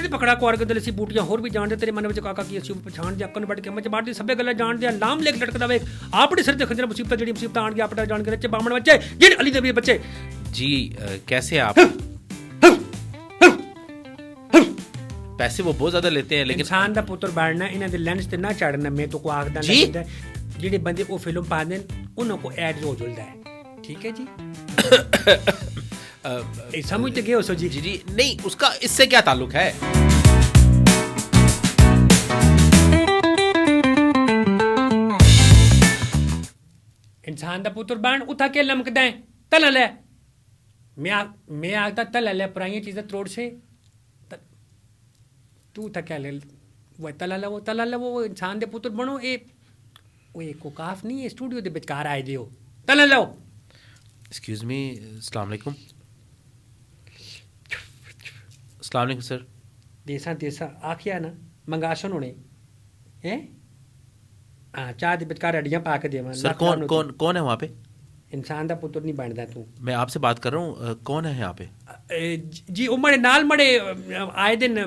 सड़ी पकड़ा को आरगे दलसी बूटियां होर भी जान दे तेरे मन विच काका की असी पछाण दे अक्कन बढ़ के मच बाड़ दी सबे गल्लां जान दे लाम लेक लटकदा वे आपड़ी सिर ते खंजर मुसीबत जेड़ी मुसीबत आण के आपड़ा जान के रचे बामण बच्चे जिन अली नबी बच्चे जी कैसे आप पैसे वो बहुत ज्यादा लेते हैं लेकिन इंसान दा पुत्र बाड़ना इन्हां दे लेंस ते ना चढ़ना मैं तो को आखदा जी? लगदा जेड़े बंदे ओ फिल्म पांदे उन्हां को एड हो जुलदा है ठीक है जी ए समझते गए हो सो जी जी जी नहीं उसका इससे क्या ताल्लुक है इंसान दा पुत्र बन उठा के लमकदा है तल ले मैं आखदा तल ले पुरानी चीज़ें त्रोड़ से तू उठा क्या ले वो तल ले वो इंसान दे पुत्र बनो ए को काफ नहीं है स्टूडियो दे विचकार आए दे हो तल लो एक्सक्यूज मी अस्सलाम वालेकुम अस्सलाम वालेकुम सर देसा आखिया ना मंगासन होने हैं हाँ चाह दे विचकार अड़ियाँ पा के देवा सर कौन है वहाँ पे इंसान दा पुत्र नहीं बनदा तू मैं आपसे बात कर रहा हूँ कौन है यहाँ पे जी वो मड़े नाल मड़े आए दिन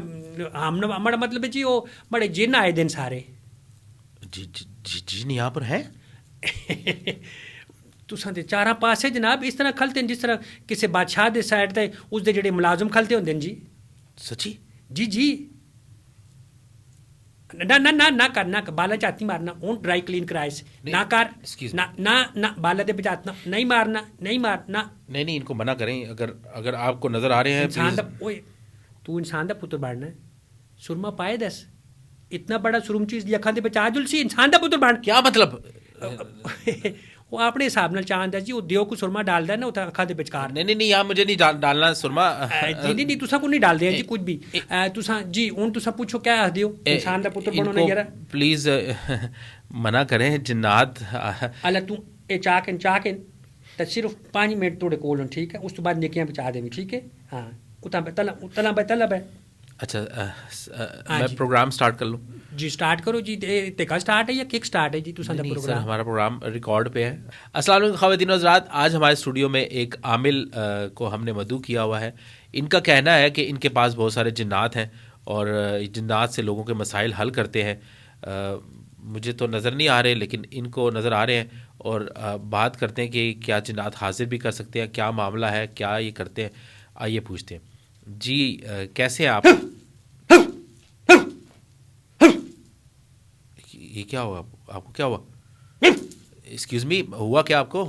हम मड़ा मतलब जी वो मड़े जिन आए दिन सारे जी जी जी जिन यहाँ पर है तुसां दे चारा पासे जनाब इस तरह खलते हैं जिस तरह किसी बादशाह दे साइड ते उस दे जेड़े मुलाजम खलते होंदे जी सच्ची जी जी ना कर बाला चाती मारना ओन ड्राई क्लीन कराइस ना कर ना बाला दे बजातना नहीं मारना नहीं इनको मना करें अगर आपको नजर आ रहे हैं इंसान दा ओए तू इंसान दा पुत्र बाड़ना सुरमा पाए दस इतना बड़ा सुरम चीज दी अखां दे बचा जुलसी इंसान दा पुत्र बाण क्या मतलब वो अपने हिसाब नाल चाहंदा जी वो दियो को सुरमा डालदा ना उता अखां दे विचकार नहीं यहाँ मुझे नहीं डालना सुरमा जी नहीं तुसा को नहीं डाल दे जी कुछ भी तुसा जी हुन तुसा पूछो क्या आख दियो इंसान दा पुत्र बनो ना यार प्लीज मना करें जिन्नात अल्लाह तू ए चाक ते सिर्फ 5 मिनट तोड़े कोल ठीक है उस तो बाद नेकियां बचा देवी ठीक है हां उता तला अच्छा मैं प्रोग्राम स्टार्ट कर लूं जी स्टार्ट करो जी ते का स्टार्ट है या किक स्टार्ट है जी तुसा दा प्रोग्राम हमारा प्रोग्राम रिकॉर्ड पे है अस्सलाम वालेकुम ख़वातीन व हज़रात आज हमारे स्टूडियो में एक आमिल को हमने मदऊ किया हुआ है इनका कहना है कि इनके पास बहुत सारे जिन्नात हैं और जिन्नात से लोगों के मसाइल हल करते हैं मुझे तो नज़र नहीं आ रहे लेकिन इनको नज़र आ रहे हैं और बात करते हैं कि क्या जिन्नात हाजिर भी कर सकते हैं क्या मामला है क्या ये करते हैं आइए पूछते हैं जी कैसे हैं आप ये क्या हुआ आपको क्या हुआ एक्सक्यूज मी हुआ क्या आपको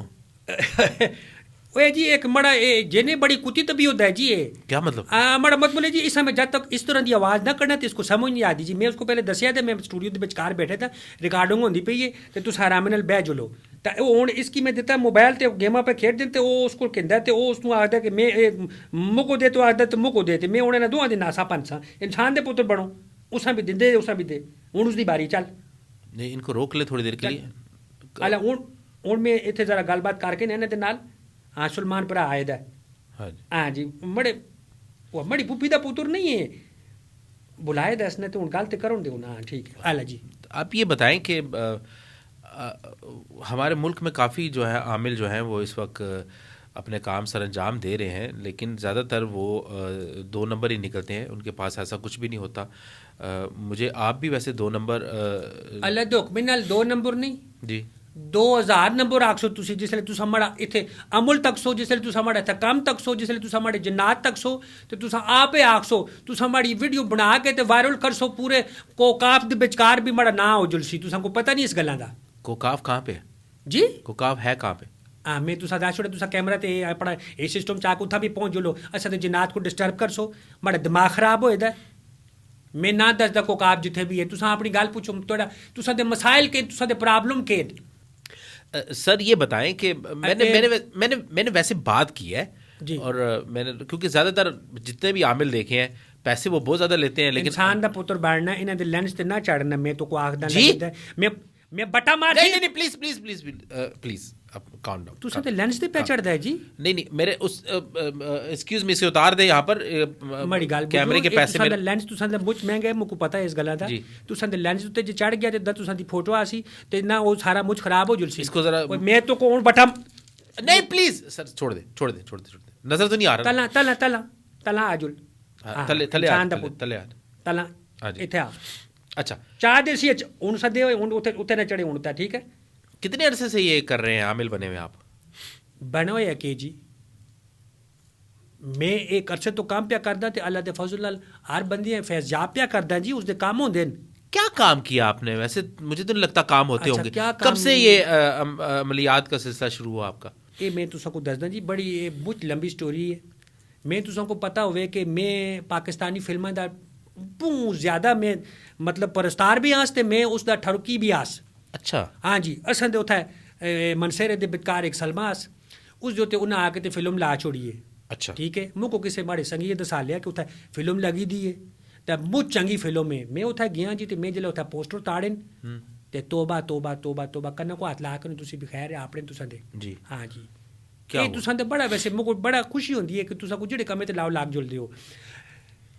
ओए जी एक मड़ा जेने बड़ी कुत्ती तभी होता है जी ये क्या मतलब मड़ा मत बोले जी इस समय जब तक इस तरह की आवाज़ ना करना तो इसको समझ नहीं आती जी मैं उसको पहले दसिया था मैं स्टूडियो के विचकार बैठे था रिकॉर्डिंग होती पई है तो तुस आराम नाल बह जुलो तो हुण इसकी मैं दिता मोबाइल ते गेमां पे खेड दिन ते वो उसको कहंदा ते वो उसनू आखदा कि मैं मुको दे तो आखदा ते मुको दे ते मैं उन्हें दोवां दी नासा पंसा इंसान दे पुत्र बनो उसां भी दिंदे उसां भी दे हुण उसदी बारी चल नहीं इनको रोक ले थोड़ी देर के लिए अला हुण मैं इत्थे जरा गलबात करके इन्हां दे नाल हाँ सलमान भरा आए दा हाँ जी मड़ी पुप्पी दा पुत्र नहीं है बुलाए दस ने तो हुण गल ते करों दे ना ठीक है आला जी आप ये बताएं कि हमारे मुल्क में काफ़ी जो है आमिल जो हैं वो इस वक्त अपने काम सर अंजाम दे रहे हैं लेकिन ज़्यादातर वो 2 नंबर ही निकलते हैं उनके पास ऐसा कुछ भी नहीं होता मुझे आप भी वैसे 2 नंबर अल्लाह दे हुक्म नाल 2 नंबर नहीं जी 2000 नंबर आखसो तुसी जिसले तुसा मड़ा इथे अमुल तक सो जिसले तुसा मड़ा इथे काम तक सो जिसले तुसा मड़े जन्नात तक सो तो तुसा आपे आखसो तुसा मड़ी वीडियो बना के ते वायरल करसो पूरे कोकाफ दे विचकार भी मड़ा ना हो जुलसी तुसा को पता नहीं इस गल्लां दा कोकाफ कहाँ पे जी कोकाफ है कहाँ पे हाँ मैं तुसा दस छोड़े तुसा कैमरा ते अपना ए सिस्टम चाक उथा भी पहुंच जुलो असा ते जन्नात को डिस्टर्ब करसो मड़ा दिमाग खराब होए दा मैं ना दसदा कोकाफ जिथे भी है तुसा अपनी गल पूछो तोड़ा तुसा दे मसाइल के तुसा दे प्रॉब्लम के सर ये बताएं कि मैंने वैसे बात की है जी और मैंने क्योंकि ज़्यादातर जितने भी आमिल देखे हैं पैसे वो बहुत ज़्यादा लेते हैं लेकिन इंसान दा पुत्र बाड़ना इन्हां दे लेंस ते ना चढ़ना मैं तो को आखदा जी मैं बटा मार नहीं प्लीज अब काउंट डाउन तुसा ते लेंस ते पे चढ़दा है जी नहीं मेरे उस एक्सक्यूज मी से उतार दे यहाँ पर मड़ी गल कैमरे के पैसे मेरे लेंस तुसा दे मुझ महंगा है मुझको पता है इस गल्ला दा तुसा दे लेंस उत्ते जे चढ़ गया ते तुसा दी फोटो आसी ते ना वो सारा मुझ खराब हो जुलसी इसको जरा मैं तो कौन बटा नहीं प्लीज सर छोड़ दे नजर तो नहीं आ रहा तला आजुल हाँ, थले इंसान दा हाथ पुत्तर थले हाथ तला हाँ जी। इत्थे आ अच्छा, चाह दे सी हुन सदे होए हुन उत्ते न चढ़े हुन ता ठीक है कितने अरसे से ये कर रहे हैं, आमिल बने हुए आप? बने होए है के जी मैं एक अरसे तो काम पिया करदा ते अल्लाह दे फजल नाल हर बंदी फैज़याब पिया करदा जी उसदे काम होंदे न क्या काम किया आपने वैसे? मुझे तो नहीं लगता काम होते अच्छा, होंगे। क्या कब काम से ये अमलियात का सिलसिला शुरू हुआ आपका? ये मैं तुसा को दसदा जी बड़ी ये बहुत लंबी स्टोरी है मैं तुसा को पता होवे कि मैं पाकिस्तानी फिल्मां दा बहुत ज़्यादा मैं मतलब परस्तार भी आस ते मैं उसदा ठरकी भी आस अच्छा। हाँ जी असन दे उत्थे मनसेरे दे बितकार एक सलमा आस उस जो ते उन्हें आके ते फिल्म ला छोड़ी है अच्छा। ठीक है मुझको किसी माड़े संगी ये दसा लिया कि उत्थे फिल्म लगी दी है ते बहुत चंगी फिल्म है मैं उत्थे गया जी ते मैं जिल्लै उत्थे पोस्टर ताड़न ते तौबा तौबा तौबा तौबा कन्नै को हाथ ला कर तुसी भी खैर है अपने तुसा दे जी। हाँ जी क्या ये हुआ? तुसा ते बड़ा वैसे मुझको बड़ा खुशी होंदी है कि तुसा को जेड़े कम्मे ते लाओ लाग जुलदे हो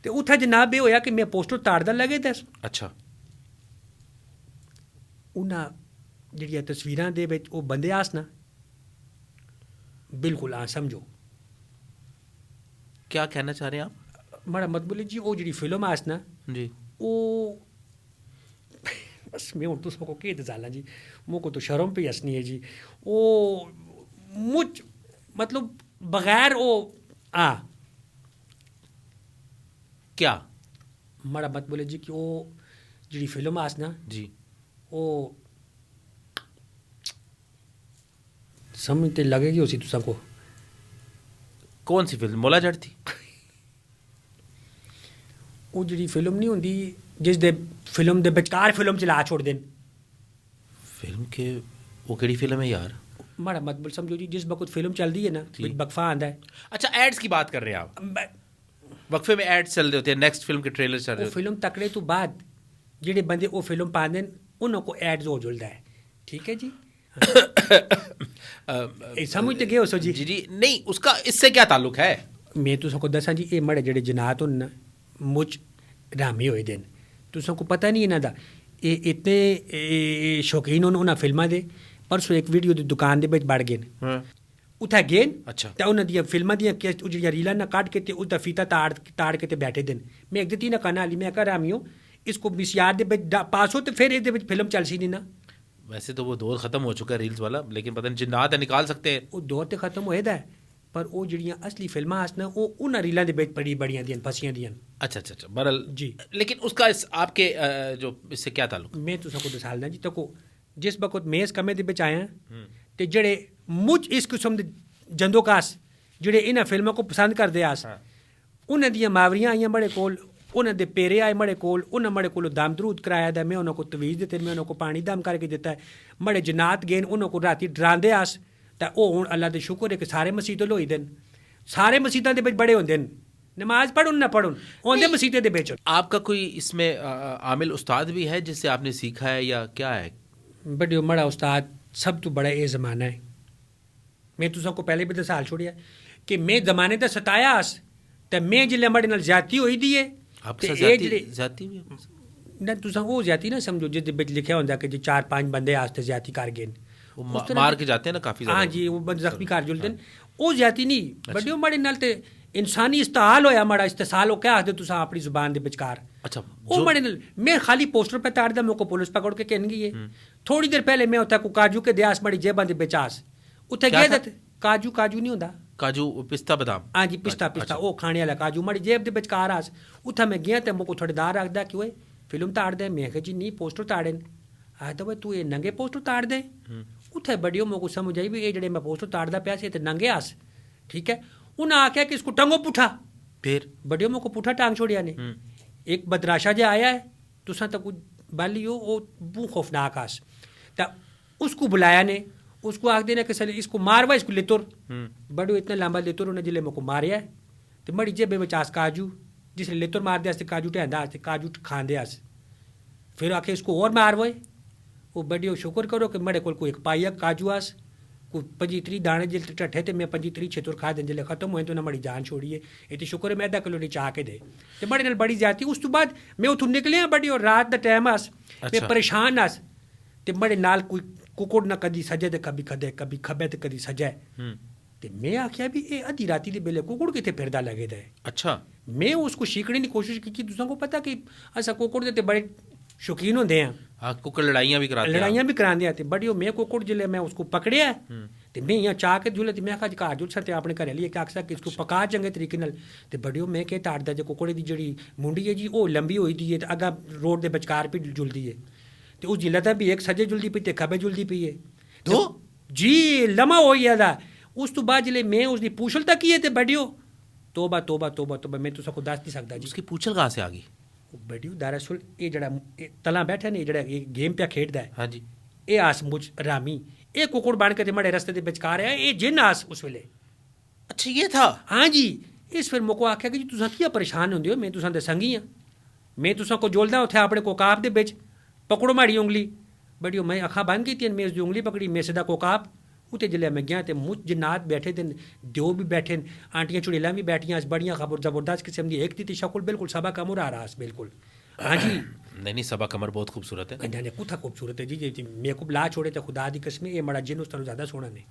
ते उत्थे जनाब ये होया कि मैं पोस्टर ताड़दा लगे दस अच्छा। उन्हां जेह्ड़ियां तस्वीरां दे बिच ओह् बंदे आस ना बिल्कुल हाँ समझो क्या कहना चाह रहे हैं आप? माड़ा मत बोले जी ओह् जेह्ड़ी फिल्म आस ना जी। ओह् बस मैं हूँ तुस को केह् दसालां जी मुझको तो शर्म पे हसनी है जी ओह् मुझ मतलब बगैर ओह् हाँ क्या? माड़ा मत बोले जी कि ओह् जेह्ड़ी फिल्म आस ना जी। ओह् समझ ते लगेगी उसी तुसा को कौन सी फिल्म? मोला जट थी? ओह् जेह्ड़ी फिल्म नहीं होंदी जिस दे फिल्म दे बिचकार फिल्म चला छोड़दे न फिल्म के वो केड़ी फिल्म है यार? माड़ा मत बोल समझो जी जिस वक्त फिल्म चलदी है ना बिच बकफा आंदा है अच्छा, एड्स की बात कर रहे हैं आप? ब- वक्फे में एड्स चल रहे होते हैं, नेक्स्ट फिल्म के ट्रेलर चल रहे वो होते फिल्म तकड़े तो बाद जेड़े बंदे वो फिल्म पांदे न उन्हों को एड्स हो जुलदा है ठीक है जी हैं। समझ ते गए हो सो जी जी जी, नहीं उसका इससे क्या ताल्लुक है? मैं तुसा को दसां जी ये मड़े जेड़े जनात होन ना मुझ रामी होए दे न तुसा को पता नहीं इन्हां दा ये इतने शौकीन होन उन्हां फिल्मां दे परसों एक वीडियो दी दुकान दे बिच बड़ गए न हाँ। उत्थे गए न अच्छा। ते उन्हां दियां फिल्मां दियां जेड़ियां रीलां ना कट के ते उसदा फीता ताड़ के ते बैठे दे न मैं एक दित्ती ना कना आली मैं कहा रामियो इसको मिसियार दे बिच पास हो ते फिर इहदे बिच फिल्म चलसी नहीं ना वैसे तो वो दौर खत्म हो चुका है रील्स वाला, लेकिन पता नहीं जिन्नात है निकाल सकते हैं। वो दौर ते खत्म होए दा है पर वो जेड़ियां असली फिल्मां आस ना वो उन्हां रीलां दे बिच बड़ियां दियां फसियां दियां अच्छा अच्छा अच्छा, बहरहाल जी। लेकिन उसका इस आपके जो इससे क्या ताल्लुक? मैं तुसा को दसालना जी तको जिस वक्त मैं इस कमे दे बिच आया ते जेड़े मुझ इस किस्म दे जंदोकास जेड़े इन्हां फिल्मां को पसंद करदे आस उन्हां दियां मावरियां आइयां बड़े कोल उन्हां दे पेरे आए मड़े कोल उन्हां मड़े कोल दम दरूद कराया दा मैं उन्हां को तवीज़ दित्ते मैं उन्हां को पानी दम करके दित्ता है मड़े जनात गेन उन्हां को राती डरांदे आस ते ओह् हुण अल्लाह दे शुक्र है कि सारे मसीतल होई दे न सारे मसीतां दे बिच बड़े होंदे न नमाज पढ़ुन ना पढ़ुन होंदे मसीते दे बिच आपका कोई इसमें आमिल उस्ताद भी है जिससे आपने सीखा है या क्या है? बड़े मड़ा उस्ताद सब तो बड़ा ये ज़माना है मैं तुसा को पहले भी दसाल छोड़िया कि मैं ज़माने दा सताया आस ते मैं जिल्लै मड़े नाल ज्यादती होई दी है आपके ते साथ एह् जाती जेह्ड़े जाती भी है? ना तुसा ओह् ज्यादती ना समझो जिस बिच लिखिया होंदा कि जी 4-5 बंदे आस्ते ज्यादती कर गए न वो उस तरह मार दी- के जाते हैं ना काफी हाँ ज्यादा। जी वो बंदे जख्मी कर जुलदे न ओह् ज्यादती नहीं बड़े मड़े नाल ते इंसानी इस्तेहाल होया मड़ा इस्तेसाल हो क्या आखदे तुसा अपनी जुबान दे बिचकार अच्छा, वो मड़े नाल मैं खाली पोस्टर पे ताड़दा मेरे को पुलिस पकड़ के कहन गई है थोड़ी देर पहले मैं उत्थे को काजू के दयास मड़ी जेबां दे बिच आस उत्थे क्या गया था? काजू काजू नहीं होंदा काजू पिस्ता बादाम? हाँ जी पिस्ता पिस्ता वो खाने वाला काजू मड़ी जेब दे बिचकार आस उत्थे मैं गया ते मुझको थोड़े दार रखदा कि ओए फिल्म ताड़ दे मैं कहा जी नहीं पोस्टर ताड़े न आखदा भाई तू ये नंगे पोस्टर ताड़ दे उत्थे बड़ियो मुझको समझ आई भी ये जेड़े मैं पोस्टर ताड़दा पिया सी ते नंगे आस ठीक है उन्हें आख्या कि इसको टंगो पुठा फिर बड़ियो मुझको पुठा टांग छोड़िया ने एक बदराशा जो आया है तुसा तो कुछ बाली हो वो बू खौफनाक आस ता उसको बुलाया ने उसको आख देना कि सर इसको मारवा इसको लेतुर बड़ो इतना लंबा लेतुर उन्हें जिले मेरे को मारिया है तो मड़ी जेबे में चास काजू जिसने लेतुर मार दिया काजू टहंदा आस्ते काजू खांदे आस फिर आके इसको और मारवाए वो बड़ियो शुक्र करो कि मड़े कोई एक पाइया काजू आस कोई 25-30 दाने जिल टट्ठे ते मैं 25-30 छेतुर खा दें जिले खत्म हुए तो ना मड़ी जान छोड़िए ये तो शुक्र है मैं 1/2 किलो नहीं चाह के दे ते बड़े नाल बड़ी जाती उस तो बाद मैं उतों निकलिया बड़ी और रात दा टाइम आस मैं अच्छा। परेशान आस ते बड़े नाल कोई कुकुड़ ना कदी सजे ते कभी खदे कभी खबे ते कदी सजे ਤੇ ਮੈਂ ਆਖਿਆ ਵੀ ਇਹ ਅੱਧੀ ਰਾਤੀ ਦੇ ਵੇਲੇ ਕੁਕੜ ਕਿੱਥੇ ਫਿਰਦਾ ਲੱਗਦਾ ਹੈ। अच्छा ਮੈਂ ਉਸਕੋ ਛੀਕਣੇ ਦੀ ਕੋਸ਼ਿਸ਼ ਕੀਤੀ। ਤੁਸਾਂ ਕੋ ਪਤਾ ਕਿ ਅਸਾਂ ਕੁਕੜ ਦੇ ਤੇ ਬੜੇ ਸ਼ੌਕੀਨ ਹੁੰਦੇ ਆ, हाँ कुकर लड़ाइयाँ भी कराते हैं ਲੜਾਈਆਂ ਵੀ ਕਰਾਉਂਦੇ ਆ। ਤੇ ਬੜੀ ਉਹ ਮੈਂ ਕੁਕੜ ਜਿਲੇ ਮੈਂ ਉਸਕੋ ਪਕੜਿਆ ਤੇ ਮੈਂ यहाँ ਚਾਹ ਕੇ ਜੁਲੇ ਤੇ ਮੈਂ ਕਿਹਾ ਘਰ ਜੁਲ ਤੇ ਆਪਣੇ ਘਰੇ ਲਈ ਆਖਿਆ ਕਿ ਇਸਕੋ ਪਕਾ ਚੰਗੇ ਤਰੀਕੇ ਨਾਲ। ਤੇ ਬੜੀ ਉਹ ਮੈਂ ਕਿ ਤਾੜਦਾ ਜੇ ਕੁਕੜ ਦੀ ਜਿਹੜੀ ਮੁੰਡੀ ਹੈ ਜੀ ਉਹ ਲੰਬੀ ਹੋਈ ਦੀ ਹੈ ਤੇ ਅੱਗਾ ਰੋਡ ਦੇ ਵਿਚਕਾਰ ਵੀ ਜੁਲਦੀ ਹੈ ਤੇ ਉਹ ਜਿਲਾ ਤਾਂ ਵੀ ਇੱਕ ਸੱਜੇ ਜੁਲਦੀ ਪਈ ਤੇ ਖੱਬੇ ਜੁਲਦੀ ਪਈ ਹੈ। तो ਜੀ ਲਮਾ ਹੋ ਜਾਂਦਾ। ਉਸ ਤੋਂ ਬਾਅਦ ਜਿਲੇ ਮੈਂ ਉਸਦੀ ਪੁੱਛਲ ਤਾਂ ਕੀ ਹੈ ਤੇ ਬੜਿਓ ਤੋਬਾ ਤੋਬਾ ਤੋਬਾ ਤੋਬਾ ਮੈਂ ਤੁਸਾਂ ਕੋ ਦੱਸ ਨਹੀਂ ਸਕਦਾ ਜੀ। उसकी पूछल कहाँ से आ गई? ਬੜਿਓ ਦਰਅਸਲ ਇਹ ਜਿਹੜਾ ਇਹ ਤਲਾਂ ਬੈਠਾ ਨੇ ਜਿਹੜਾ ਇਹ ਗੇਮ ਪਿਆ ਖੇਡਦਾ ਹੈ हाँ जी ਇਹ ਆਸ ਮੁਝ ਰਾਮੀ ਇਹ ਕੁਕੜ ਬਣ ਕੇ ਤੇ ਮੜੇ ਰਸਤੇ ਦੇ ਵਿਚਕਾਰ ਆਇਆ। ਇਹ ਜਿੰਨ ਆਸ ਉਸ ਵੇਲੇ। अच्छा ये था। ਹਾਂ ਜੀ ਇਸ ਫਿਰ ਮੋਕੋ ਆਖਿਆ ਕਿ ਜੀ ਤੁਸੀਂ ਕੀ ਪਰੇਸ਼ਾਨ ਹੁੰਦੇ ਹੋ, ਮੈਂ ਤੁਸਾਂ ਦੇ ਸੰਗੀ ਆ, ਮੈਂ ਤੁਸਾਂ ਕੋ ਜੋਲਦਾ ਉੱਥੇ ਆਪਣੇ ਕੋਕਾਪ ਦੇ ਵਿੱਚ ਪਕੜੋ ਮਾੜੀ ਉਂਗਲੀ। ਬੜਿਓ ਮੈਂ ਅੱਖਾਂ ਬੰਦ ਕੀਤੀਆਂ, ਮੈਂ ਉਸ ਦੀ ਉਂਗਲੀ ਪਕੜੀ, ਮੈਂ ਸਿੱਧਾ ਕੋਕਾਪ ਉੱਤੇ ਜਿਲੇ ਮੈਂ ਗਿਆ ਤੇ ਮੁਝ ਜਿਨਾਤ ਬੈਠੇ ਤੇ ਦਿਓ ਵੀ ਬੈਠੇ, ਆਂਟੀਆਂ ਚੁੜੇਲਾਂ ਵੀ ਬੈਠੀਆਂ, ਬੜੀਆਂ ਖਬਰ ਜ਼ਬਰਦस्त किस्म ਦੀ। ਇੱਕ ਦੀ ਸ਼ਕਲ ਬਿਲਕੁਲ ਸਭਾ ਕਮਰ ਆ ਰਾਸ ਬਿਲकुल। हाँ जी नहीं सबा कमर बहुत खूबसूरत है। ने कुथा खूबसूरत है जी मेरे को ला छोड़े तो खुदा दी कसम ये मड़ा जिन उस तरह ज़्यादा सोना ने।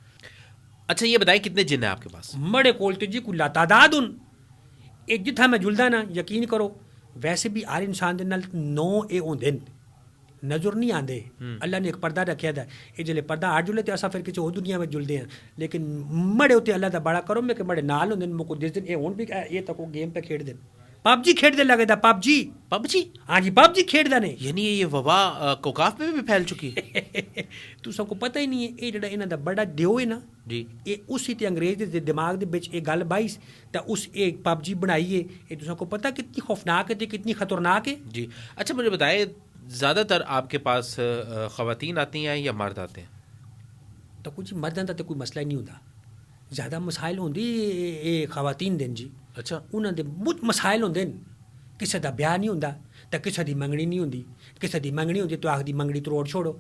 अच्छा ये बताएं कितने जिन है आपके पास? मड़े कोल तो जी कुल्ला तादाद उन एक जिथा मैं जुलदा ना यकीन करो वैसे भी हर इंसान दे नाल 9 ए होंदे नजर नहीं आंदे। अल्लाह ने एक पर्दा रखा था ये जिले पर्दा हट जुले तो असा फिर किसी और दुनिया में जुलते हैं, लेकिन मड़े उत्ते अल्लाह दा बड़ा करो मैं कि मड़े नाल होंदे मुको जिस दिन ये हुण भी ये तक गेम पे खेड दे पबजी खेडते लगे था। PUBG PUBG? हाँ जी पबजी खेडदा ने। यानी ये वबा कोकाफ में भी फैल चुकी है। तू सबको पता ही नहीं है ये ਜਿਹੜਾ ਇਹਨਾਂ ਦਾ ਬੜਾ ਦਿਓ ਹੈ ਨਾ जी ਇਹ ਉਸੇ ਤੇ ਅੰਗਰੇਜ਼ ਦੇ ਦਿਮਾਗ ਦੇ ਵਿੱਚ ਇਹ ਗੱਲ ਬਾਈ ਤਾਂ ਉਸ ਇਹ ਪਬਜੀ ਬਣਾਈ ਹੈ। ਇਹ ਤੁਸੀਂ को पता कितनी खौफनाक है कितनी खतरनाक है जी। अच्छा मुझे बताएं ज़्यादातर आपके पास ख़वातीन आती हैं या मर्द आते हैं? ਤਾਂ ਕੁਝ ਮਰਦਾਂ ਦਾ ਤੇ ਕੋਈ ਮਸਲਾ ਹੀ ਨਹੀਂ ਹੁੰਦਾ, ਜ਼ਿਆਦਾ ਮਸਾਇਲ ਹੁੰਦੀ ਇਹ ਖਵਾਤੀਨ ਦੇ ਜੀ। अच्छा ਉਹਨਾਂ ਦੇ ਬਹੁਤ ਮਸਾਇਲ ਹੁੰਦੇ ਨੇ। ਕਿਸੇ ਦਾ ਵਿਆਹ ਨਹੀਂ ਹੁੰਦਾ ਤਾਂ ਕਿਸੇ ਦੀ ਮੰਗਣੀ ਨਹੀਂ ਹੁੰਦੀ, ਕਿਸੇ ਦੀ ਮੰਗਣੀ ਹੁੰਦੀ ਤਾਂ ਆਖਦੀ ਮੰਗਣੀ ਤੋੜ ਛੋੜੋ,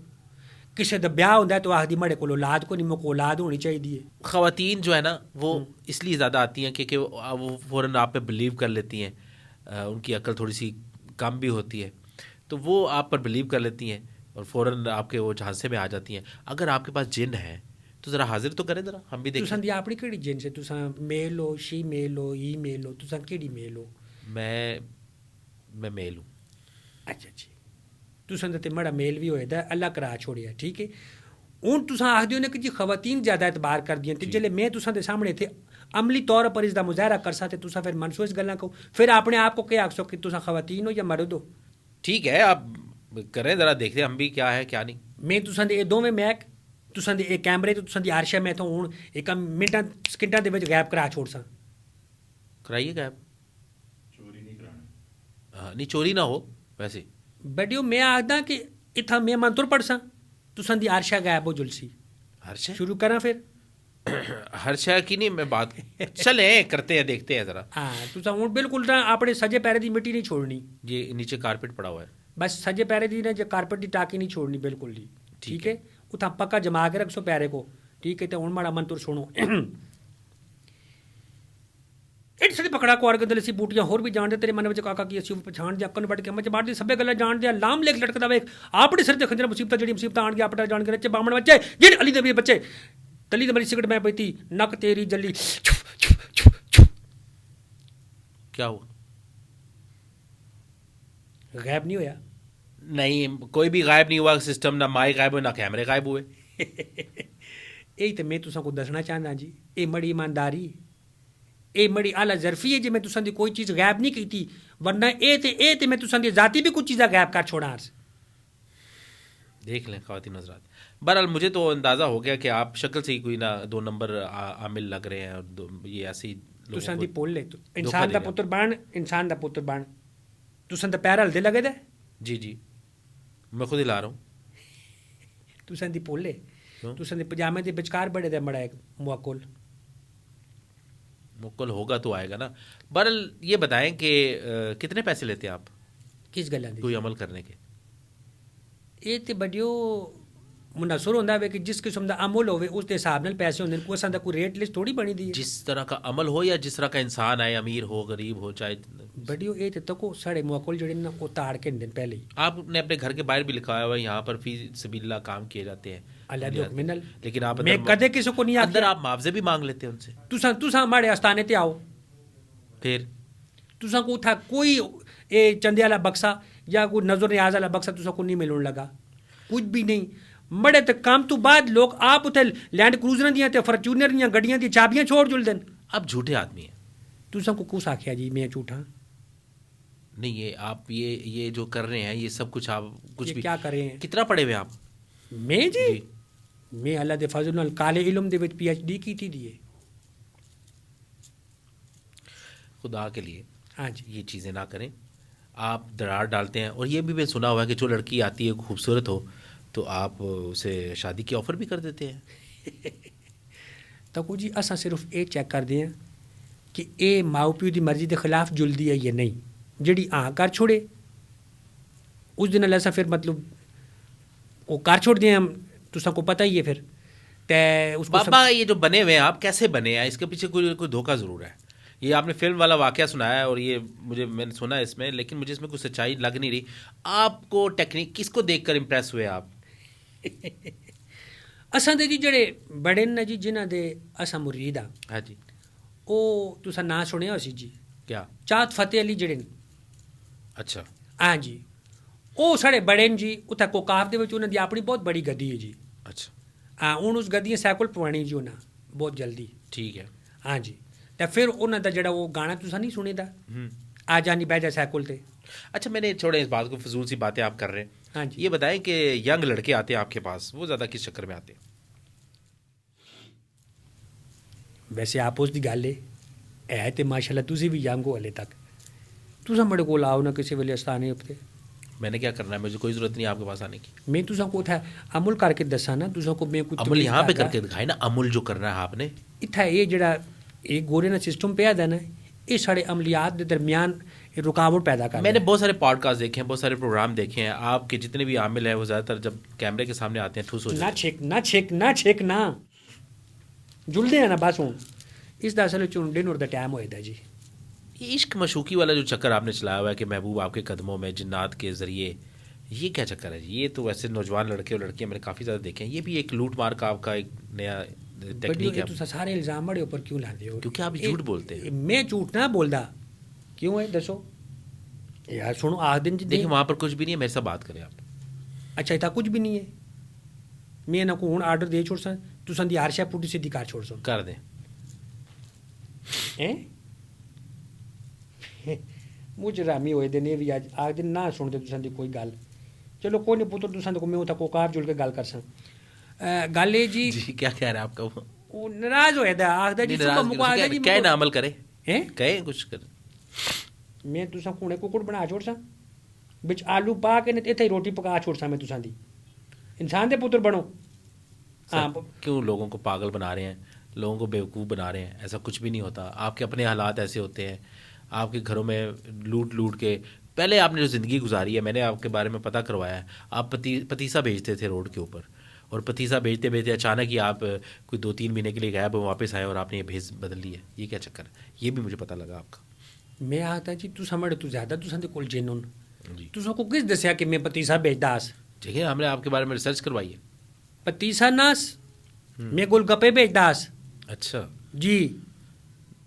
ਕਿਸੇ ਦਾ ਵਿਆਹ ਹੁੰਦਾ तो आखदी मड़े को औलाद को नहीं मुझको औलाद होनी चाहिए। ख़वातीन जो है ना वो इसलिए ज़्यादा आती हैं क्योंकि वो फ़ौरन आप पे बिलीव कर लेती हैं, उनकी अक्ल थोड़ी सी कम भी होती है तो वो आप पर बिलीव कर लेती हैं और फ़ौरन आपके वो झांसे में आ जाती हैं। अगर आपके पास जिन है तो ज़रा हाजिर तो करें, ज़रा हम भी देखें। तुसां दी अपनी केड़ी जिन से तुसां मेल हो शी मेल हो ई मेल हो तुसां केड़ी मेल हो? मैं मेल हूँ। अच्छा जी तुसां दा ते मड़ा मेल भी होएदा अल्लाह करा छोड़िया ठीक है। हुण तुसां आखदे हो ने कि जी खवातीन ज़्यादा एतबार करदियां ते जेल्ले मैं तुसां दे सामने थे अमली तौर पर इसदा मुजाहरा करसा ते तुसां फिर मनसूस गल्लां को फिर अपने आप को क्या आखसो कि तुसां खवातीन हो या मर्द हो? ठीक है आप करें, ज़रा देखते हैं हम भी क्या है क्या नहीं। मैं तुसां दे दोवें मैक तुसां दे कैमरे तो तुसां दी आरशा मैं तो हुण एक मिनटां सकिंटां दे विच गायब करा छोड़सां। कराइए गायब। चोरी नहीं कराना। हाँ नहीं चोरी ना हो वैसे। बड़ियो मैं आखदा कि इत्थां मैं मंत्र पढ़सां तुसां दी आरशा गायब हो जुलसी। हर्षा शुरू करा फिर। हर्षा की नहीं मैं बात चले करते हैं देखते हैं ज़रा। हाँ तुसां हुण बिल्कुल ना अपने सजे पैरे दी मिट्टी नहीं छोड़नी, ये नीचे कारपेट पड़ा हुआ है बस सजे पैरे दी ना जो कारपेट दी टाकी नहीं छोड़नी बिल्कुल नहीं ठीक है। उतना पक्का जमा के रखो पैरे को ठीक है। तो हुण माड़ा मंत्र सुनो। इट सदी पकड़ा को अर्ग दलसी बूटियां होर भी जानदे तेरे मन विच काका की असी पछाण दे अक्कन बड़ के मच बाड़ दी सभे गल्लां जानदे लाम लेख लटकदा वेख आपड़े सिर ते खंजर मुसीबत जड़ी मुसीबत आण गया आपड़ा जान के रचे बामण बच्चे जिन अली दे बच्चे तली दे मेरी सिगरेट मैं पीती नक तेरी जली क्या हुआ? गायब नहीं होया? नहीं कोई भी गायब नहीं हुआ, सिस्टम ना माइक गायब हुए ना कैमरे गायब हुए। यही तो मैं तुसां को दसना चाहना जी ये मड़ी ईमानदारी ये मड़ी आला जरफी है जी मैं तुसां दी कोई चीज़ गायब नहीं की थी, वरना ए ते मैं तुसां दी जाती भी कुछ चीज़ा गायब कर छोड़ा। देख लें ख़वातीन हज़रात, बहरहाल मुझे तो अंदाज़ा हो गया कि आप शक्ल से ही कोई ना 2 नंबर आमिल लग रहे हैं और ये ऐसे ही तुसां दी पोल ले तो इंसान दा पुत्र बन इंसान दा पुत्र बन तुसां दा पैर हलदे लगे दे। जी जी मैं खुद ही ला रहा हूँ। तुसां दी पोले तुसां दे पजामे दे विचकार बड़े दे मड़ा एक मुअक्कुल मुक्कल होगा तो आएगा ना। बहरहाल ये बताएं कि कितने पैसे लेते हैं आप किस गल्लां दी कोई अमल करने के? ये ते बड़ियो मुनसर होंदा वे कि जिस किस्म दा अमल होवे उस दे हिसाब नाल पैसे होंदे कोई दा कोई रेट लिस्ट थोड़ी बनी दी है। जिस तरह का अमल हो या जिस तरह का इंसान है, अमीर हो गरीब हो चाहे। बड़ियो ये ते तको साढ़े मुअक्कुल जड़े ना वो ताड़ के दिन पहले ही आपने अपने घर के बाहर भी लिखा हुआ है यहाँ पर फी सबीलिल्लाह काम किए जाते हैं, अल्लाह दे हुक्म नाल। लेकिन आप मैं कदे किसी को नहीं अंदर आखिया आप मुआवजे भी मांग लेते हैं उनसे, तुसा माड़े आस्थाने ते आओ, फिर तुसा को उठा कोई ए चंदे वाला बक्सा या कोई नजर न्याज वाला बक्सा तुसा को नहीं मिलने लगा, कुछ भी नहीं। मड़े तक काम तो बाद लोग आप उथे लैंड क्रूजर दियां ते फॉर्च्यूनर दियां गड्डियां दी चाबियां छोड़ जुल देन। आप झूठे आदमी हैं। तुसा को कुछ आखिया जी मैं झूठा? नहीं, ये आप ये जो कर रहे हैं ये सब कुछ आप कुछ ये भी क्या कर रहे हैं? कितना पढ़े हुए हैं आप? मैं जी जी। मैं अल्लाह दे फजल नाल काले इल्म दे विच PhD की थी दिए। खुदा के लिए हाँ जी ये चीज़ें ना करें। आप दरार डालते हैं, और ये भी मैंने सुना हुआ है कि जो लड़की आती है खूबसूरत हो तो आप उसे शादी की ऑफ़र भी कर देते हैं। तो जी असा सिर्फ ये चेक करते हैं कि ये माओ प्यो की मर्जी के खिलाफ जुलदी है या नहीं। जिहड़ी कर छोड़े उस दिन असा फिर मतलब वो कर छोड़ते हैं, तुसा को पता ही है फिर ते उसको बाबा ये जो बने हुए हैं आप कैसे बने हैं, इसके पीछे कोई कोई धोखा ज़रूर है। ये आपने फिल्म वाला वाकया सुनाया है और ये मैंने सुना है इसमें, लेकिन मुझे इसमें कुछ सच्चाई लग नहीं रही। आपको टेक्निक किसको देखकर इम्प्रेस हुए आप? असां दे जी जेह्ड़े बड़े न जी जिन्हां दे असां मुरीद हाँ, हाँ जी। ਉਹ तुसा नां सुनिया होसी जी, क्या? चात फतेह अली जेह्ड़े न। अच्छा हाँ जी, ਉਹ साढ़े बड़े न जी। उत्थै कोकाफ दे विच उन्हां दी अपनी बहुत बड़ी गद्दी है जी। अच्छा हाँ हूँ उस गद्दी सैकल पवानी जी उन्हें बहुत जल्दी। ठीक है। हाँ जी, तो फिर उन्हां दा जेह्ड़ा वो गाना तुसा नहीं सुने दा, आ जानी बह जा सैकल ते। अच्छा मैंने छोड़े इस बात को, फजूल सी बातें आप कर रहे हैं। हाँ जी ये बताएं कि यंग लड़के आते हैं आपके पास, वो ज़्यादा किस चक्कर में आते हैं? वैसे आपस की गल है तो माशाल्लाह तुसी भी यंग हो हले तक। तुसा मेरे कोल आओ ना किसी वेले आस्थाने उत्ते, मैंने क्या करना है, मुझे कोई ज़रूरत नहीं है आपके पास आने की। मैं तुसा को उत्थै अमुल करके दसा ना। तुसा को मैं कुछ अमुल यहाँ पे करके दिखाए ना, अमुल जो करना है आपने। इत्थै ये जेह्ड़ा ये गोरे ना सिस्टम पे है ना, ये साढ़े अमलियात के दरमियान रुकावट पैदा कर। मैंने बहुत सारे पॉडकास्ट देखे हैं, बहुत सारे प्रोग्राम देखे हैं। आपके जितने भी आमिल हैं वो ज़्यादातर जब कैमरे के सामने आते हैं ठूस हो ना जाते हैं। छेक ना छेक ना छेक ना जुलदे हैं ना बस। हूँ इस असल डिनर का टाइम होएदा जी। ये इश्क मशूकी वाला जो चक्कर आपने चलाया हुआ है कि महबूब आपके कदमों में जिन्नात के ज़रिए, ये क्या चक्कर है जी? ये तो वैसे नौजवान लड़के और लड़कियां मैंने काफ़ी ज़्यादा देखे हैं। ये भी एक लूट मार का आपका एक नया टेक्निक है। तुसा सारे इल्जाम बड़े ऊपर क्यों लाते हो? क्योंकि आप झूठ बोलते हैं। मैं झूठ ना बोलदा, क्यों है दसो यार। सुनो आख दिन जी देखिए वहाँ पर कुछ भी नहीं है, मेरे साथ बात करें आप। अच्छा इतना कुछ भी नहीं है। मैं ना को हूँ आर्डर दे छोड़ सा, तुसा दी हर शै पुट्टी सीधी कर छोड़ सो कर दें। हैं मुझ रामी होए दे ने भी आज आख दिन ना सुनते तुसा दी कोई गल। चलो कोई नहीं पुत्र तुसा को मैं उत्थै कोकाफ जुल के गल कर सा। गल है जी जी क्या कह रहा है आपका वो नाराज होए दा आखदा जी सुबह मुको आखदा जी क्या ना अमल करे हैं कहे कुछ कर। मैं तुसा कोने कुकड़ बना छोड़ सा, बिच आलू पा के ने इत्थे रोटी पका छोड़ सा। मैं तुसा दी इंसान दे पुत्र बनो। हाँ क्यों लोगों को पागल बना रहे हैं, लोगों को बेवकूफ़ बना रहे हैं? ऐसा कुछ भी नहीं होता। आपके अपने हालात ऐसे होते हैं। आपके घरों में लूट लूट के पहले आपने जो ज़िंदगी गुजारी है, मैंने आपके बारे में पता करवाया है। आप पतीसा भेजते थे रोड के ऊपर, और पतीसा भेजते भेजते अचानक ही आप कोई 2-3 महीने के लिए गायब वापस आए और आपने ये भेज बदल ली है। ये क्या चक्कर है? ये भी मुझे पता लगा आपका। मैं आखदा जी तुसा मड़े तू ज़्यादा तुसा दे कोल जेनुन जी तुसा को किस दस्या कि मैं पतीसा भेजदा आस? ठीक है, हमने आपके बारे में रिसर्च करवाई है। पतीसा नास मैं गोलगप्पे भेजदा आस अच्छा जी।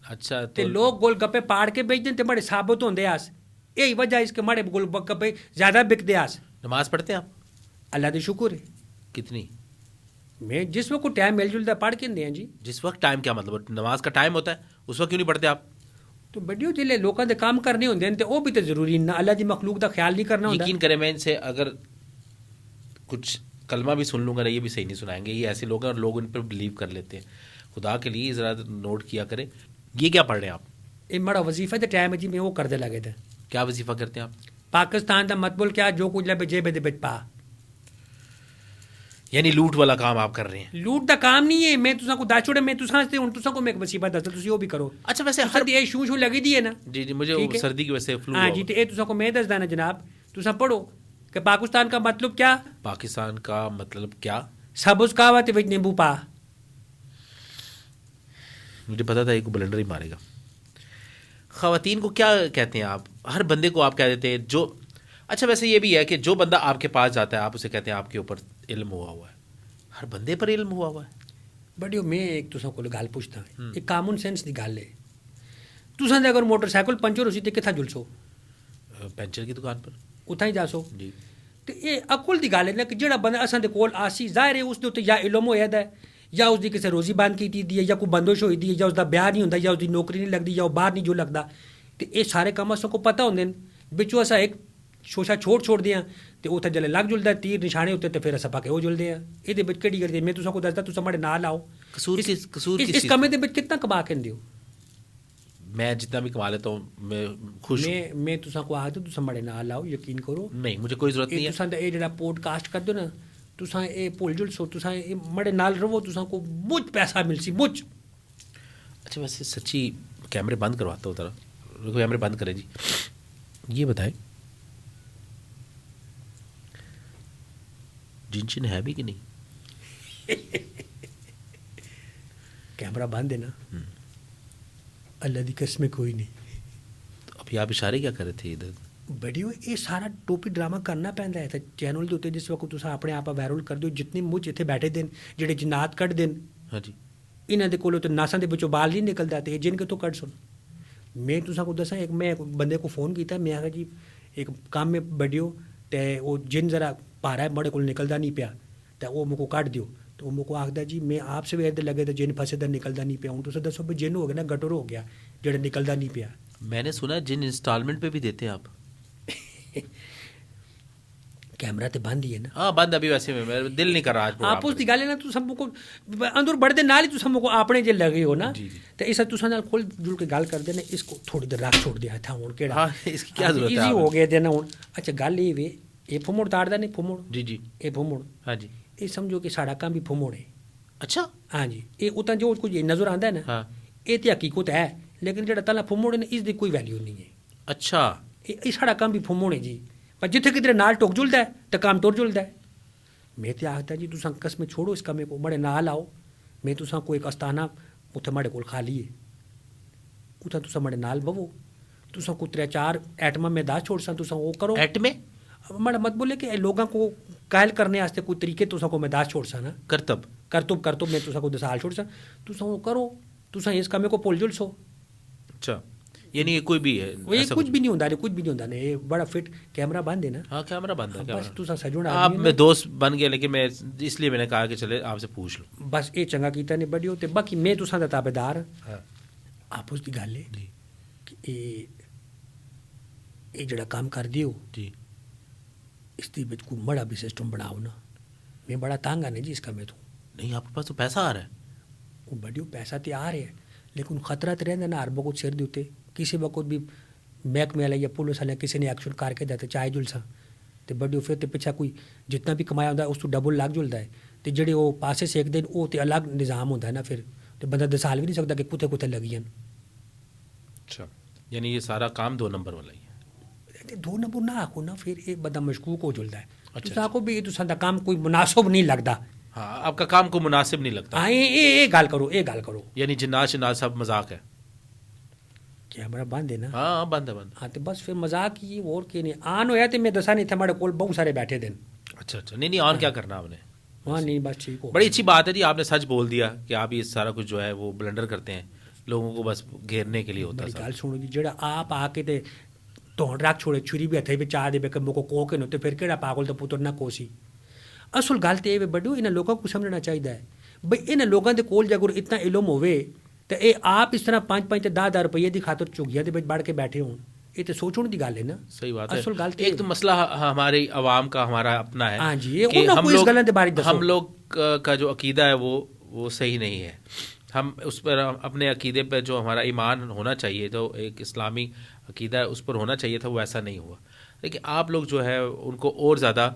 अच्छा ते लोग गोलगप्पे पाड़ के बेचते ते बड़े साबुत होंदे आस। यही वजह इसके माड़े गोलगप्पे ज़्यादा बिकदे आस। नमाज पढ़ते हैं आप? अल्लाह दे शुक्र है। कितनी? मैं जिस वक्त को टाइम मिल जुलता पढ़ के हैं जी। जिस वक्त टाइम क्या मतलब? नमाज का टाइम होता है उस वक्त क्यों नहीं पढ़ते आप? तो बड़ियों जिले लोगों के काम करने होंदे ते वो भी तो जरूरी ना। अल्लाह दी मखलूक दा ख्याल नहीं करना होंदा। यकीन करें मैं इनसे अगर कुछ कलमा भी सुन लूँगा ना, ये भी सही नहीं सुनाएंगे। ये ऐसे लोग हैं और लोग इन पर बिलीव कर लेते हैं। खुदा के लिए ज़रा नोट किया करें। ये क्या पढ़ रहे हैं आप? ये बड़ा वजीफा दे टाइम है जी। मैं वो करदे लगे थे। क्या वजीफ़ा करते हैं आप? पाकिस्तान दा मतबल क्या जो कुछ लबे जेब दे बिच पा। यानी लूट वाला काम आप कर रहे हैं? लूट दा काम नहीं है। मैं तुसा को दस छोड़े, मैं तुसा से हुन तुसा को मैं एक वसीफा दसदा तुसी वो भी करो। अच्छा वैसे तुसा दी ये शू लगी दी है ना जी जी मुझे ठीक वो है? सर्दी की वजह से फ्लू हाँ जी, तो ये तुसा को मैं दसदा ना जनाब। तुसा पढ़ो कि पाकिस्तान का मतलब क्या? पाकिस्तान का मतलब क्या? सबुज कहवा ते विच नींबू पा। मुझे पता था एक ब्लेंडर ही मारेगा। ख़वातीन को क्या कहते हैं आप? हर बंदे को आप कह देते हैं जो। अच्छा वैसे ये भी है कि जो बंदा आपके पास जाता है आप उसे कहते हैं आपके ऊपर इल्म हुआ है। हर बंदे पर इल्म हुआ है। बड़ियो मैं एक तुसां कोल गल पुछदा एक कामन सेंस दी गल है तुसां दे अगर मोटरसाइकिल पंचर होसी ते कित्था जुलसो पेंचर की दुकान पर उत्थां ही जासो जी। ते एह् अकुल दी गल है ना कि जेह्ड़ा बंदा असां दे कोल आसी जाहिर है उसदे उत्ते या इल्म होया दा है या उसदी किसे रोजी बंद कीती दी है या कोई बंदिश होई दी है या उसदा ब्याह नहीं होंदा या उसदी नौकरी नहीं लगदी या ओह् बाहर नहीं जो लगदा ते एह् सारे कम्म असां को पता होंदे न बिच्चों असां एक शोशा छोड़दे आं ते उत्थै जेल्लै लग जुलदा है तीर निशाने उत्ते ते फिर असां पाके ओह् जुलदे आं एह्दे बिच केह्ड़ी गल्ल मैं तुसां को दसदा तुसां माड़े नाल आओ कसूर किस इस कम्मे दे बिच कितना कमा के दियो मैं जितना भी कमा लेता हूँ मैं खुश हूँ। मैं तुसां को आखदा तुसां माड़े नाल आओ यकीन करो नहीं मुझे कोई जरूरत नहीं है। तुसां दा एह् जेह्ड़ा पॉडकास्ट करदे ना तुसां एह् भुल जुलसो तुसां एह् माड़े नाल रवो तुसां को मुझ पैसा मिलसी मुझ। अच्छा वैसे सच्ची कैमरे बंद करवाता हूँ तरह रुको कैमरे बंद करें जी। ये बताएं जिनशिन है भी कि नहीं? कैमरा बंद है ना अल्लाह दी कसम कोई नहीं। तो अभी आप इशारे क्या कर रहे थे इधर? बड़ियो ये सारा टोपी ड्रामा करना पैंदा है चैनल के उत्ते जिस वक्त तुसां अपने आप वायरल कर दो जितने मुझ इत्थे बैठे देन जेह्ड़े जिन्नात कड्ढ देन हाँ जी इन्हां दे कोलों ते नासां दे बिचों बाल नहीं निकलदा ते जिन कितों कड्ढ सुन। मैं तुसां को दसां एक मैं बंदे को फ़ोन कीता मैं आखा जी एक काम में बड़ियो ते ओह् जिन जरा भारा है बड़े कोल निकलदा नहीं पिया ते ओह् मेरे को कड्ढ दियो तो वो मेरे को आखदा जी मैं आप सवेर दे लगे ते जिन फसे दा निकलदा नहीं पिया हूँ तुसें दसो भी जिन हो गया ना गटर हो गया जेह्ड़ा निकलदा नहीं पिया। मैंने सुना जिन इंस्टॉलमेंट पे भी देते हैं आप। कैमरा तो बंद ही है ना। हाँ बंद अभी वैसे में मेरा दिल नहीं कर रहा आज आप उसकी गल है ना तुम सबको अंदर बढ़ते नाल ही तुम सबको अपने जे लगे हो ना तो इस तुसा नाल खोल जुल के गल कर देना इसको थोड़ी देर रख छोड़ दिया था हुन केड़ा हाँ इसकी क्या जरूरत है इजी हो गया देना हुन। अच्छा गल ये वे ये फुमड़ ताड़दा नहीं फुमड़ जी जी ये फुमड़ हाँ जी ये समझो कि साड़ा काम भी फुमड़ है। अच्छा हाँ जी ये उतना जो कुछ नजर आंदा है ना हाँ ये तो हकीकत है लेकिन जेड़ा तला फुमड़ है ना इसकी कोई वैल्यू नहीं है। अच्छा ये साड़ा काम भी फुमड़ है जी पर जिथे किधरे नाल टोक जुलदा है तो काम टुर जुलदा है। मैं तो आखता जी तुसां कसम छोड़ो इस कमे को बड़े नाल आओ मैं तुसां को एक अस्ताना उत्थे माड़े कोल खाली है उत्थां तुसां माड़े नाल बवो तुसां को 3-4 आइटमां मैं दस छोड़सां तुसां वो करो एट में माड़ा मत बोले कि लोगों को कायल करने वास्ते कोई तरीके तुसां को मैं दस छोड़सां ना करतब मैं तुसां को दसाल छोड़सां तुसां वो करो तुसां इस कमे को भुल जुलसो। अच्छा यानी ये कोई भी है ये कुछ भी नहीं होता कुछ भी नहीं होता ये बड़ा फिट कैमरा बंद है ना। हाँ कैमरा बंद है बस तुसा सजून आप मैं दोस्त बन गया लेकिन मैं इसलिए मैंने कहा कि चले आपसे पूछ लो बस ये चंगा कीता ने बड़ी होते बाकी मैं तुसा दा ताबेदार हाँ आप उसकी गल है जी कि ये जड़ा काम कर दियो जी इसके बिच कोई बड़ा भी सिस्टम बनाओ ना मैं बड़ा तंग आने जी इसका मैं तो नहीं आपके पास तो पैसा आ रहा है वो बड़ी पैसा तो आ रहा है लेकिन खतरा तो रहता ना हर वक्त सिर देते किसी वक्त भी महकमे वाले या पुलिस वाले किसी ने एक्शन करके देते चाहे जुलसा तो बड़ी फिर तो पिछा कोई जितना भी कमाया होता है उस तो डबल लग जुलता है तो जेडे वो पासे सेक देन वो तो अलग निज़ाम होता है ना फिर तो बंदा दसाल भी नहीं सकता कि कुत्थे कुत्थे लगी हैं। अच्छा यानी ये सारा काम 2 नंबर वाला ही है। 2 नंबर ना आखो ना फिर एक बंदा मशकूक हो जुलता है। अच्छा तुस आखो भी ये तुसां दा काम कोई मुनासिब नहीं लगता। हाँ आपका काम को मुनासिब नहीं लगता। हाँ ये गल करो यानी जिन्नात शिन्नात सब मजाक है। कैमरा बंद है ना। हाँ बंद है बंद। हाँ तो बस फिर मजाक ही और के नहीं आन होया तो मैं दसा नहीं था हमारे कोल बहुत सारे बैठे थे। अच्छा अच्छा नहीं और क्या करना आपने। हाँ नहीं बस ठीक हो। बड़ी अच्छी बात है जी आपने सच बोल दिया कि आप ये सारा कुछ जो है वो ब्लंडर करते हैं लोगों को बस घेरने के लिए होता है। गल सुनो जी जेड़ा आप आके ते धौन रख छोड़े छुरी भी हथे भी चाह दे के मुको को के तो फिर केड़ा पागल तो पुत्र ना कोसी। असल गल तो ये बड्डो इन्हें लोगों को समझना चाहिए है बई इन्हें लोगों के कोल अगर इतना इलम होवे तो ये आप इस तरह 5-5 ते 10 रुपये की खातर चुगिया के बढ़ के बैठे हों ये तो सोचने की गल है ना। सही बात है। असल गल एक तो मसला हमारी आवाम का हमारा अपना है। हाँ जी ये हम लोग का जो अकीदा है वो सही नहीं है। हम उस पर अपने अकीदे पर जो हमारा ईमान होना चाहिए तो एक इस्लामी अकीदा है उस पर होना चाहिए था वो ऐसा नहीं हुआ। लेकिन आप लोग जो है उनको और ज़्यादा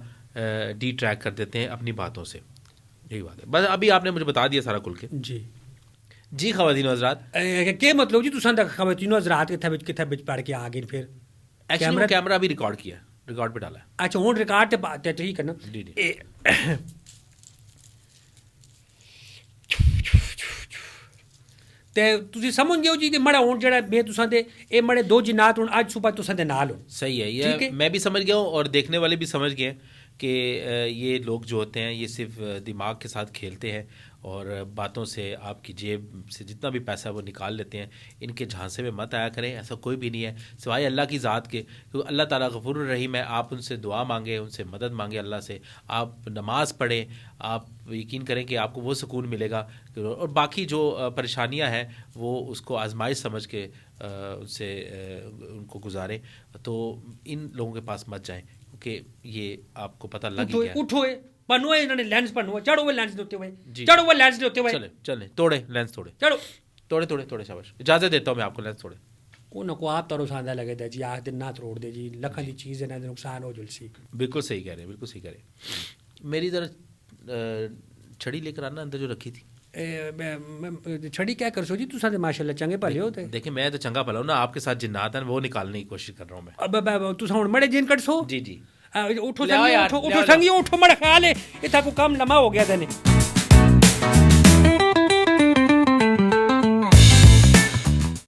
डी ट्रैक कर देते हैं अपनी बातों से। यही बात है बस अभी आपने मुझे बता दिया सारा खुल के। जी खवातीन हज़रात क्या मतलब जी तुसां दा खवातीन हज़रात किथे बिच पड़ के आ गए फिर एक्चुअली कैमरा भी रिकॉर्ड किया रिकॉर्ड पे डाला है। अच्छा हुन रिकॉर्ड ते ठीक है ना। जी ते तुसी समझ गए हो जी मड़ा हुन जेड़ा मैं तुसां दे ए मड़े 2 जिन्नात हुन आज सुबह तुसां दे नाल हो। सही है ये मैं भी समझ गया हूँ और देखने वाले भी समझ गए कि ये लोग जो होते हैं ये सिर्फ दिमाग के साथ खेलते हैं और बातों से आपकी जेब से जितना भी पैसा वो निकाल लेते हैं। इनके झांसे में मत आया करें, ऐसा कोई भी नहीं है सिवाय अल्लाह की ज़ात के, क्योंकि अल्लाह ताला गफूर रहीम है। आप उनसे दुआ मांगे, उनसे मदद मांगे अल्लाह से, आप नमाज़ पढ़ें, आप यकीन करें कि आपको वो सुकून मिलेगा। और बाकी जो परेशानियां हैं वो उसको आजमाइश समझ के उनसे उनको गुजारें। तो इन लोगों के पास मत जाएं क्योंकि ये आपको पता लग ही गया है। उठो पनुआ इन्होंने लेंस पनुआ चढ़ो वो लेंस देते हुए जी। चढ़ो वो लेंस देते हुए चले चले तोड़े लेंस तोड़े चढ़ो तोड़े शाबाश, इजाज़त देता हूँ मैं आपको, लेंस तोड़े। उनको आप तरो सांदा लगे थे जी, आज दिन ना तोड़ दे जी, लखन की चीज़ है ना नुकसान हो जुलसी। बिल्कुल सही कह रहे हैं, बिल्कुल सही कह रहे हैं। मेरी ज़रा छड़ी लेकर आना अंदर जो रखी थी। छड़ी क्या कर सो जी, तुसा माशाल्लाह चंगे भले होते। देखिए मैं तो चंगा भला हूँ ना, आपके साथ जिन्नात हैं वो निकालने की कोशिश कर रहा हूँ मैं। अब तुसा हुण मड़े जिन कट सो जी जी उठो ले आओ यार, संगी ले आओ उठो मड़ा ख्याल है इतना को कम लम्हा हो गया था ने।